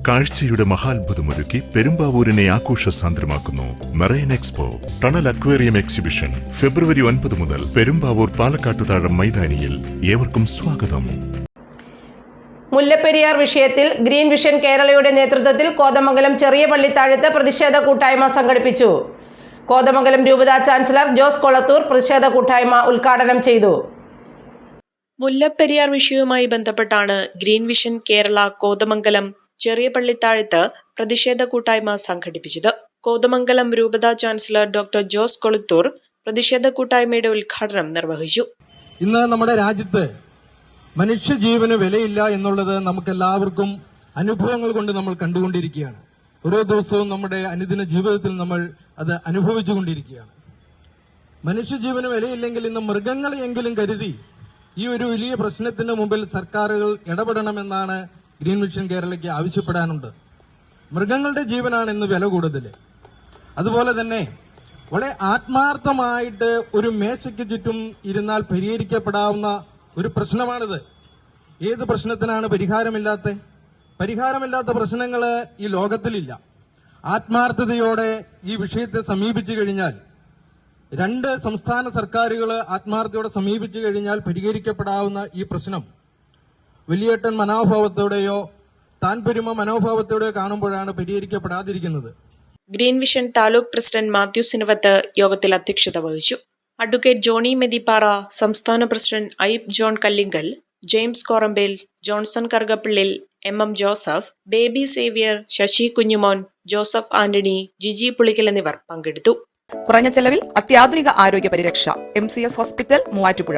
കാഴ്ചയുടെ മഹാത്ഭുതമൊരുക്കി പെരുമ്പാവൂരിനെ ആഘോഷസാന്ദ്രമാക്കുന്നു marine expo tunnel aquarium exhibition February 9 മുതൽ പെരുമ്പാവൂർ പാലക്കാട്ടുതാഴം മൈതാനിയിൽ. ഏവർക്കും സ്വാഗതം. മുല്ലപ്പെരിയാർ വിഷയത്തിൽ ഗ്രീൻ വിഷൻ കേരളയുടെ നേതൃത്വത്തിൽ കോതമംഗലം ചെറിയ പള്ളിത്താഴത്ത് പ്രതിഷേധ കൂട്ടായ്മ സംഘടിപ്പിച്ചു. കോതമംഗലം രൂപതാ ചാൻസലർ ജോസ് കൊളത്തൂർ പ്രതിഷേധ കൂട്ടായ്മ ഉദ്ഘാടനം ചെയ്തു. മുല്ലപ്പെരിയാർ വിഷയവുമായി ബന്ധപ്പെട്ടാണ് ഗ്രീൻ വിഷൻ കേരള കോതമംഗലം ചെറിയ പള്ളിത്താഴത്ത് പ്രതിഷേധ കൂട്ടായ്മ സംഘടിപ്പിച്ചത്. കോതമംഗലം രൂപതാ ചാൻസലർ ഡോക്ടർ ജോസ് കൊളത്തൂർ പ്രതിഷേധ കൂട്ടായ്മയുടെ ഉദ്ഘാടനം നിർവഹിച്ചു. ഇന്ന് നമ്മുടെ രാജ്യത്ത് മനുഷ്യജീവന് വിലയില്ല എന്നുള്ളത് നമുക്കെല്ലാവർക്കും അനുഭവങ്ങൾ കൊണ്ട് നമ്മൾ കണ്ടുകൊണ്ടിരിക്കുകയാണ്. ഓരോ ദിവസവും നമ്മുടെ അനുദിന ജീവിതത്തിൽ നമ്മൾ അത് അനുഭവിച്ചുകൊണ്ടിരിക്കുകയാണ്. മനുഷ്യജീവന് വിലയില്ലെങ്കിൽ ഇന്ന് മൃഗങ്ങളെയെങ്കിലും കരുതി ഈ ഒരു വലിയ പ്രശ്നത്തിന് മുമ്പിൽ സർക്കാരുകൾ ഇടപെടണമെന്നാണ് ഗ്രീൻ വിഷൻ കേരളയ്ക്ക് ആവശ്യപ്പെടാനുണ്ട്. മൃഗങ്ങളുടെ ജീവനാണ് ഇന്ന് വില കൂടുതൽ. അതുപോലെ തന്നെ വളരെ ആത്മാർത്ഥമായിട്ട് ഒരു മേശയ്ക്ക് ചുറ്റും ഇരുന്നാൽ പരിഹരിക്കപ്പെടാവുന്ന ഒരു പ്രശ്നമാണിത്. ഏത് പ്രശ്നത്തിനാണ് പരിഹാരമില്ലാത്ത പ്രശ്നങ്ങൾ ഈ ലോകത്തിലില്ല. ആത്മാർത്ഥതയോടെ ഈ വിഷയത്തെ സമീപിച്ചു കഴിഞ്ഞാൽ, രണ്ട് സംസ്ഥാന സർക്കാരുകൾ ആത്മാർത്ഥതയോടെ സമീപിച്ചു കഴിഞ്ഞാൽ പരിഹരിക്കപ്പെടാവുന്ന ഈ പ്രശ്നം വലിയേട്ടൻ മനോഭാവത്തോടെയോ താൻ പെരുമ മനോഭാവത്തോടെയോ കാണുമ്പോഴാണ് പരിഹരിക്കപ്പെടാതിരിക്കുന്നത്. Green vision taluk president Mathew Sinavath യോഗത്തിൽ അധ്യക്ഷത വഹിച്ചു. അഡ്വക്കേറ്റ് ജോണി മെതിപ്പാറ, സംസ്ഥാന പ്രസിഡന്റ് ഐബ് ജോൺ കല്ലിങ്കൽ, ജെയിംസ് കോറമ്പേൽ, ജോൺസൺ കറുകപ്പിള്ളിൽ, MM ജോസഫ്, ബേബി സേവ്യർ, ശശി കുഞ്ഞുമോൻ, ജോസഫ് ആന്റണി, ജിജി പുളിക്കൽ എന്നിവർ പങ്കെടുത്തു. കുറഞ്ഞ ചെലവിൽ അത്യാധുനിക ആരോഗ്യ പരിരക്ഷ. MCS hospital, Muvattupuzha.